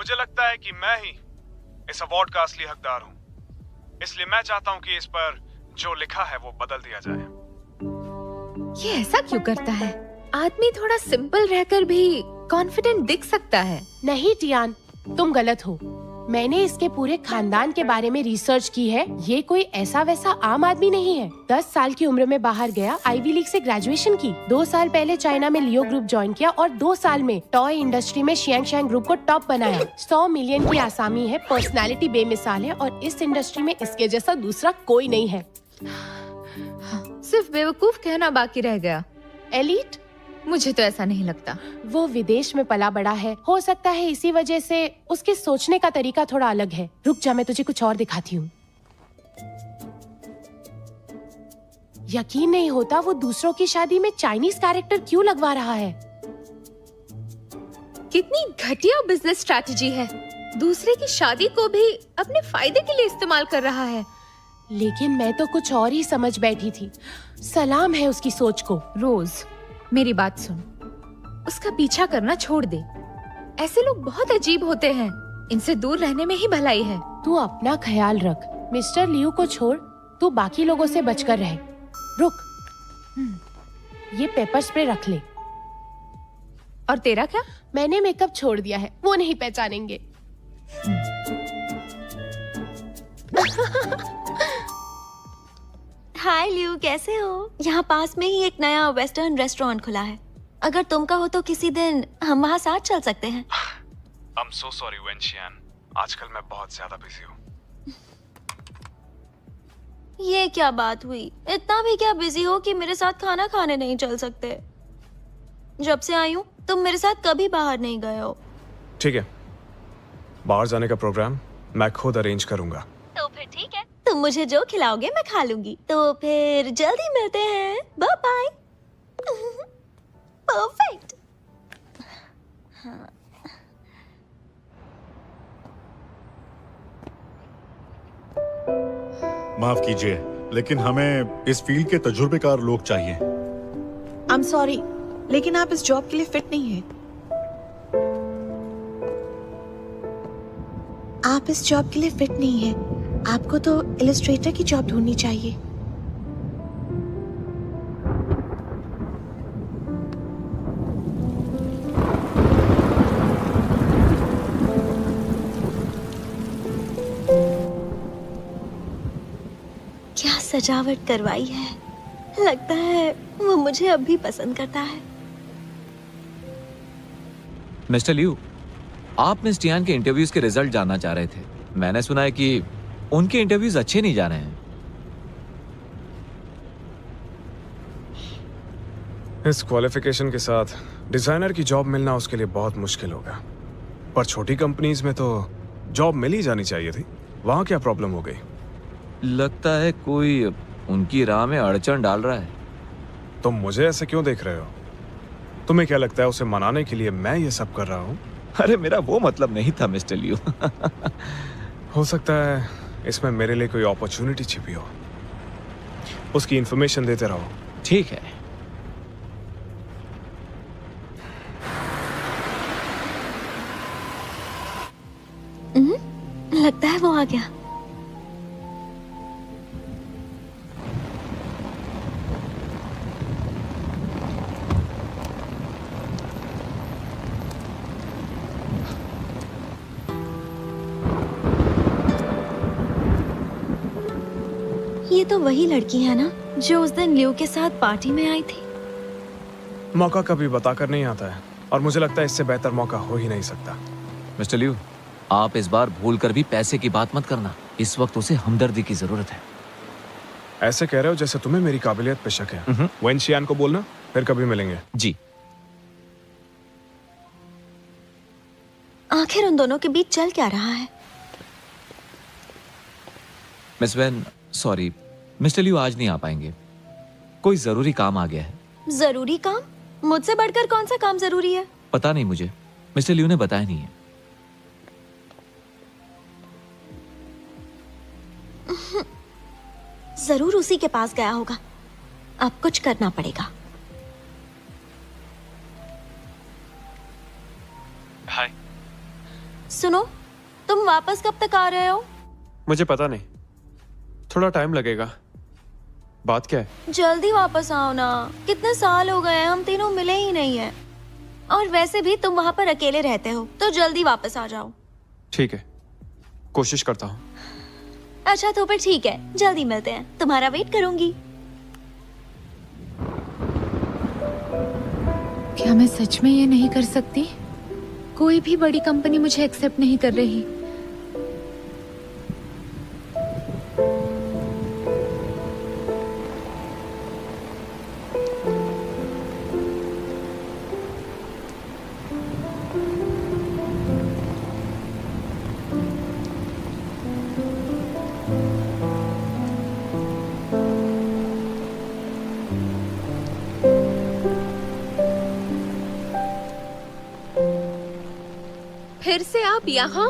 मुझे लगता है कि मैं ही इस अवार्ड का असली हकदार हूँ, इसलिए मैं चाहता हूँ कि इस पर जो लिखा है वो बदल दिया जाए। ये ऐसा क्यों करता है? आदमी थोड़ा सिंपल रहकर भी कॉन्फिडेंट दिख सकता है। नहीं टियान, तुम गलत हो। मैंने इसके पूरे खानदान के बारे में रिसर्च की है। ये कोई ऐसा वैसा आम आदमी नहीं है। 10 साल की उम्र में बाहर गया, आईवी लीग से ग्रेजुएशन की, 2 साल पहले चाइना में लियो ग्रुप ज्वाइन किया और 2 साल में टॉय इंडस्ट्री में शियांग ग्रुप को टॉप बनाया। 100 मिलियन की आसामी है, पर्सनालिटी बेमिसाल है और इस इंडस्ट्री में इसके जैसा दूसरा कोई नहीं है। सिर्फ बेवकूफ कहना बाकी रह गया। एलीट? मुझे तो ऐसा नहीं लगता। वो विदेश में पला बड़ा है, हो सकता है इसी वजह से उसके सोचने का तरीका थोड़ा अलग है। रुक जा, मैं तुझे कुछ और दिखाती हूँ। यकीन नहीं होता वो दूसरों की शादी में चाइनीज कैरेक्टर क्यों लगवा रहा है। कितनी घटिया बिजनेस स्ट्रैटेजी है। दूसरे की शादी को भी अपने फायदे के लिए इस्तेमाल कर रहा है। लेकिन मैं तो कुछ और ही समझ बैठी थी। सलाम है उसकी सोच को। रोज, मेरी बात सुन, उसका पीछा करना छोड़ दे। ऐसे लोग बहुत अजीब होते हैं, इनसे दूर रहने में ही भलाई है। तू अपना ख्याल रख। मिस्टर लियू को छोड़, तू बाकी लोगों से बचकर रह। रुक, ये पेपर स्प्रे रख ले। और तेरा क्या? मैंने मेकअप छोड़ दिया है, वो नहीं पहचानेंगे। हाय लियू, कैसे हो? यहाँ पास में ही एक नया वेस्टर्न रेस्टोरेंट खुला है। अगर तुम कहो तो किसी दिन हम वहाँ साथ चल सकते हैं। I'm so sorry वेंशियान, आजकल मैं बहुत ज्यादा बिजी हूँ। ये क्या बात हुई? इतना भी क्या बिजी हो कि मेरे साथ खाना खाने नहीं चल सकते? जब से आई हूँ तुम मेरे साथ कभी बाहर नहीं गए हो। ठीक है, बाहर जाने का प्रोग्राम मैं खुद अरेंज करूंगा। तो फिर ठीक है, तुम मुझे जो खिलाओगे मैं खा लूंगी। तो फिर जल्दी मिलते हैं। Bye bye. परफेक्ट। माफ कीजिए, लेकिन हमें इस फील्ड के तजुर्बेकार लोग चाहिए। I'm sorry, लेकिन आप इस जॉब के लिए फिट नहीं हैं। आप इस जॉब के लिए फिट नहीं हैं। आपको तो इलस्ट्रेटर की जॉब ढूंढनी चाहिए। क्या सजावट करवाई है। लगता है वो मुझे अब भी पसंद करता है। मिस्टर लियू, आप मिस टियान के इंटरव्यूज के रिजल्ट जानना चाह रहे थे। मैंने सुना है कि उनके इंटरव्यूज अच्छे नहीं जा रहे हैं। इस क्वालिफिकेशन के साथ डिजाइनर की जॉब मिलना उसके लिए बहुत मुश्किल होगा। पर छोटी कंपनीज में तो जॉब मिल ही जानी चाहिए थी। वहां क्या प्रॉब्लम हो गई? लगता है कोई उनकी राह में अड़चन डाल रहा है। तुम मुझे ऐसे क्यों देख रहे हो? तुम्हें क्या लगता है उसे मनाने के लिए मैं ये सब कर रहा हूँ? अरे मेरा वो मतलब नहीं था मिस्टर लियू। हो सकता है इसमें मेरे लिए कोई अपॉर्चुनिटी छिपी हो। उसकी इंफॉर्मेशन देते रहो। ठीक है। लगता है वो आ गया। ये तो वही लड़की है ना जो उस दिन लियो के साथ पार्टी में आई थी। मौका कभी बताकर नहीं आता है और मुझे लगता है इससे बेहतर मौका हो ही नहीं सकता। मिस्टर लियू, आप इस बार भूलकर भी पैसे की बात मत करना। इस वक्त उसे हमदर्दी की जरूरत है। ऐसे कह रहे हो जैसे तुम्हें मेरी काबिलियत पे शक है। वेंशियान को बोलना, फिर कभी मिलेंगे। जी। आखिर उन दोनों के बीच चल क्या रहा है? Miss when, sorry, mister Liu आज नहीं आ पाएंगे। कोई जरूरी काम आ गया है। जरूरी काम? मुझसे बढ़कर कौन सा काम जरूरी है? पता नहीं मुझे, मिस्टर लियू ने बताया नहीं है। जरूर उसी के पास गया होगा। अब कुछ करना पड़ेगा। हाय। सुनो, तुम वापस कब तक आ रहे हो? मुझे पता नहीं, थोड़ा टाइम लगेगा। बात क्या है? जल्दी वापस आओ ना, कितने साल हो गए हैं हम तीनों मिले ही नहीं है। और वैसे भी तुम वहाँ पर अकेले रहते हो, तो जल्दी वापस आ जाओ। ठीक है, कोशिश करता हूँ। अच्छा तो फिर ठीक है, जल्दी मिलते हैं, तुम्हारा वेट करूंगी। क्या मैं सच में ये नहीं कर सकती? कोई भी बड़ी कंपनी मुझे एक्सेप्ट नहीं कर रही। फिर से आप यहाँ?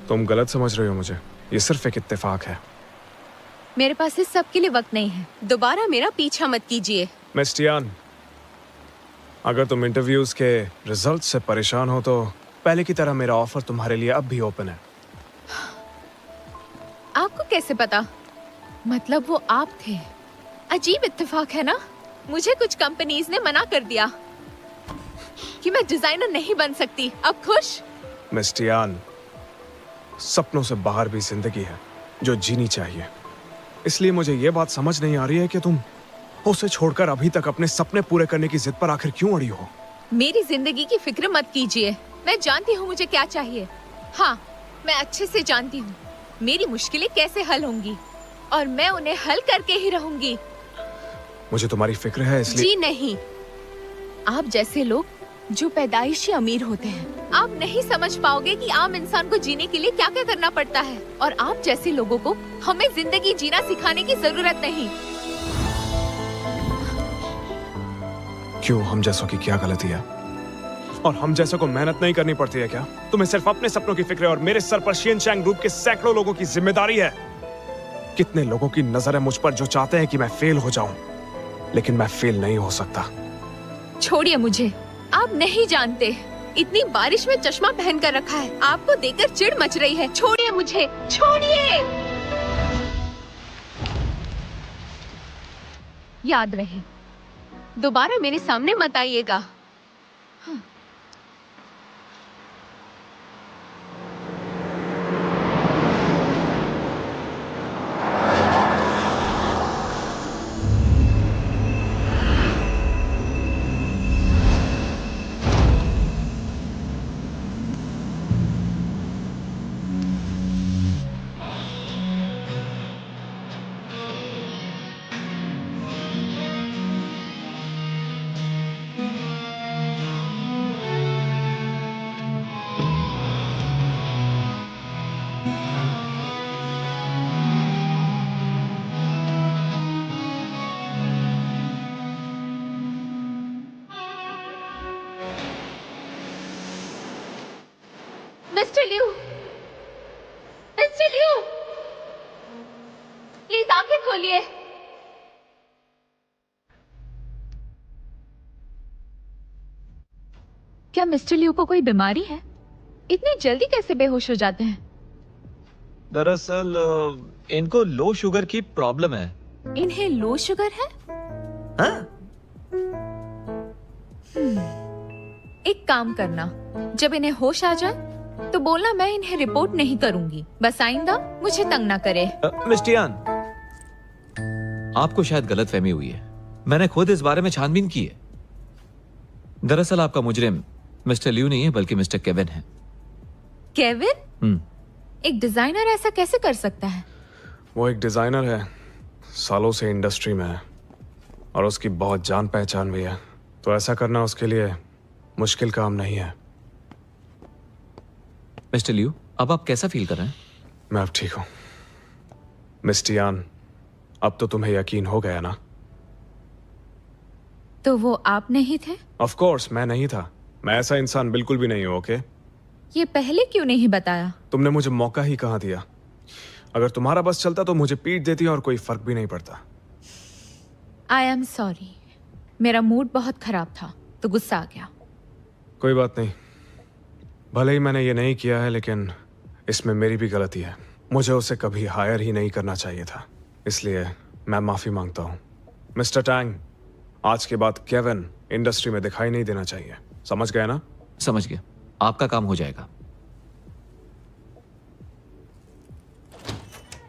तुम गलत समझ रही हो मुझे, ये सिर्फ एक इत्तेफाक है। मेरे पास इस सब के लिए वक्त नहीं है। दोबारा मेरा पीछा मत कीजिए। मिस टियान, अगर तुम इंटरव्यूज के रिजल्ट से परेशान हो तो पहले की तरह मेरा ऑफर तुम्हारे लिए अब भी ओपन है। आपको कैसे पता? मतलब वो आप थे। अजीब इत्तेफाक है ना? मुझे कुछ कंपनीज ने मना कर दिया कि मैं डिजाइनर नहीं बन सकती। अब खुश? मिस टियान, सपनों से बाहर भी जिंदगी है जो जीनी चाहिए। इसलिए मुझे ये बात समझ नहीं आ रही है कि तुम उसे छोड़कर अभी तक अपने सपने पूरे करने की जिद पर आखिर क्यों अड़ी हो। मेरी जिंदगी की फिक्र मत कीजिए। मैं जानती हूँ मुझे क्या चाहिए। हाँ, मैं अच्छे से जानती हूँ मेरी मुश्किलें कैसे हल होंगी और मैं उन्हें हल करके ही रहूंगी। मुझे तुम्हारी फिक्र है इसलिए। जी नहीं, आप जैसे लोग जो पैदाइशी अमीर होते हैं, आप नहीं समझ पाओगे कि आम इंसान को जीने के लिए क्या क्या करना पड़ता है। और आप जैसे लोगों को हमें जिंदगी जीना सिखाने की जरूरत नहीं। क्यों, हम जैसों की क्या गलती है? और हम जैसों को मेहनत नहीं करनी पड़ती है क्या? तुम्हें सिर्फ अपने सपनों की फिक्र है और मेरे सर पर शिनचैंग ग्रुप के सैकड़ों लोगों की जिम्मेदारी है। कितने लोगों की नजर है मुझ पर जो चाहते हैं कि मैं फेल हो जाऊं, लेकिन मैं फेल नहीं हो सकता। छोड़िए मुझे, आप नहीं जानते। इतनी बारिश में चश्मा पहन कर रखा है, आपको देखकर चिढ़ मच रही है। छोड़िए मुझे, छोड़िए। याद रहे, दोबारा मेरे सामने मत आइएगा। Mister Liu, mister Liu, please आंखें खोलिए। क्या मिस्टर लियू को कोई बीमारी है? इतनी जल्दी कैसे बेहोश हो जाते हैं? दरअसल इनको लो शुगर की प्रॉब्लम है। इन्हें लो शुगर है? हाँ? एक काम करना, जब इन्हें होश आ जाए तो बोलना मैं इन्हें रिपोर्ट नहीं करूंगी। बस आइंदा मुझे तंग ना करे। मिस टियान, आपको शायद गलतफहमी हुई है। मैंने खुद इस बारे में छानबीन की है। दरअसल आपका मुजरिम मिस्टर लियू नहीं है बल्कि मिस्टर केविन है। केविन? एक डिजाइनर ऐसा कैसे कर सकता है? वो एक डिजाइनर है, सालों से इंडस्ट्री में है और उसकी बहुत जान पहचान भी है, तो ऐसा करना उसके लिए मुश्किल काम नहीं है। मिस्टर लियू, अब आप कैसा फील कर रहे हैं? मैं अब ठीक हूं। मिस टियान, अब तो तुम्हें यकीन हो गया ना? तो वो आप नहीं थे? ऑफ कोर्स मैं नहीं था। मैं ऐसा इंसान बिल्कुल भी नहीं हूं, ओके? ये पहले क्यों नहीं बताया? तुमने मुझे मौका ही कहाँ दिया। अगर तुम्हारा बस चलता तो मुझे पीट देती और कोई फर्क भी नहीं पड़ता। आई एम सॉरी, मेरा मूड बहुत खराब था तो गुस्सा आ गया। कोई बात नहीं, भले ही मैंने ये नहीं किया है, लेकिन इसमें मेरी भी गलती है। मुझे उसे कभी हायर ही नहीं करना चाहिए था, इसलिए मैं माफी मांगता हूँ। मिस्टर टैंग, आज के बाद केविन इंडस्ट्री में दिखाई नहीं देना चाहिए, समझ गए ना? समझ गया, आपका काम हो जाएगा।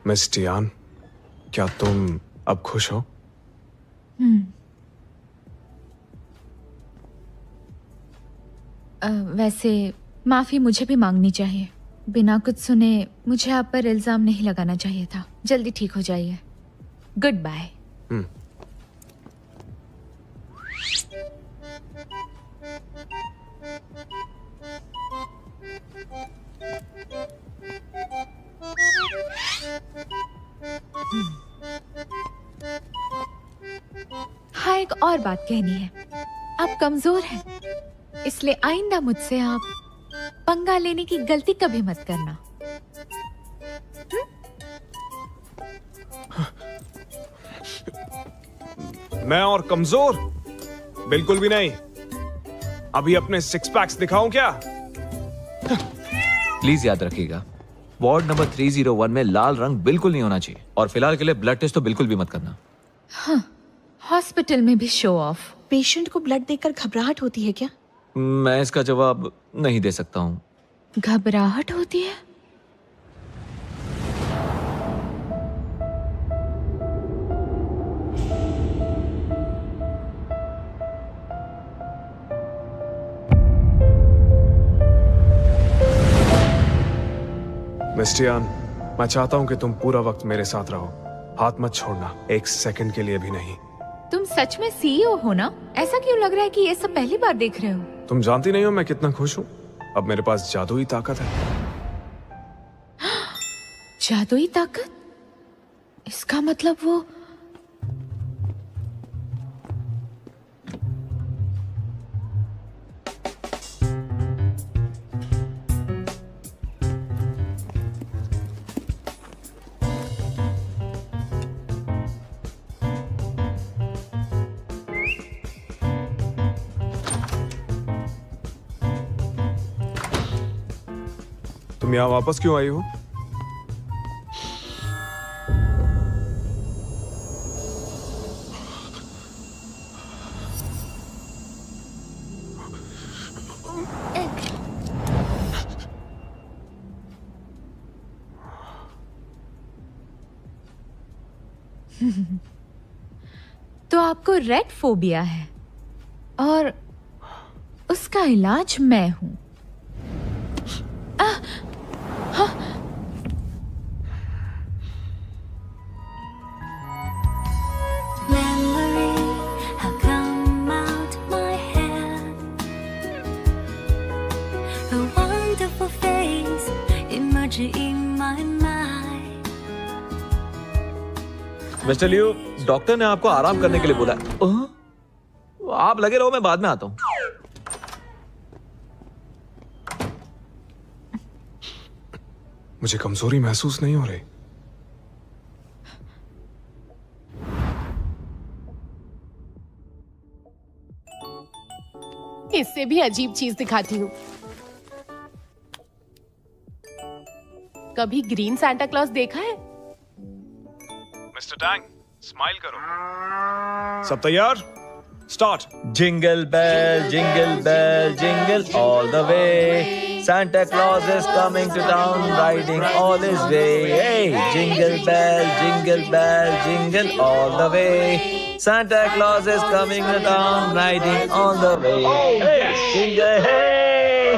मिस टियान, क्या तुम अब खुश हो? वैसे माफी मुझे भी मांगनी चाहिए। बिना कुछ सुने मुझे आप पर इल्जाम नहीं लगाना चाहिए था। जल्दी ठीक हो जाइए। Goodbye. हाँ, एक और बात कहनी है। आप कमजोर हैं, इसलिए आइंदा मुझसे आप पंगा लेने की गलती कभी मत करना। मैं और कमजोर? बिल्कुल भी नहीं। अभी अपने सिक्स पैक्स दिखाऊं क्या? प्लीज याद रखिएगा, वार्ड नंबर 301 में लाल रंग बिल्कुल नहीं होना चाहिए, और फिलहाल के लिए ब्लड टेस्ट तो बिल्कुल भी मत करना। हॉस्पिटल में भी शो ऑफ। पेशेंट को ब्लड देकर घबराहट होती है क्या? मैं इसका जवाब नहीं दे सकता हूँ। घबराहट होती है? मिस टियान, मैं चाहता हूं कि तुम पूरा वक्त मेरे साथ रहो। हाथ मत छोड़ना, एक सेकंड के लिए भी नहीं। तुम सच में सीईओ हो ना? ऐसा क्यों लग रहा है कि ये सब पहली बार देख रहे हो? तुम जानती नहीं हो मैं कितना खुश हूं। अब मेरे पास जादुई ताकत है। जादुई ताकत? इसका मतलब वो तुम यहाँ वापस क्यों आई हो? तो आपको रेड फोबिया है और उसका इलाज मैं हूं। मिस्टर लियो, डॉक्टर ने आपको आराम करने के लिए बोला है। आप लगे रहो, मैं बाद में आता हूँ। मुझे कमजोरी महसूस नहीं हो रही। इससे भी अजीब चीज दिखाती हूँ। कभी ग्रीन सांता क्लॉज देखा है? मिस्टर टैंग, स्माइल करो। सब तैयार? Start. Jingle bell jingle all the way, Santa Claus is coming to town riding all his way. Hey, jingle bell jingle all the way, Santa Claus is coming to town riding all the way. Hey, jingle hey.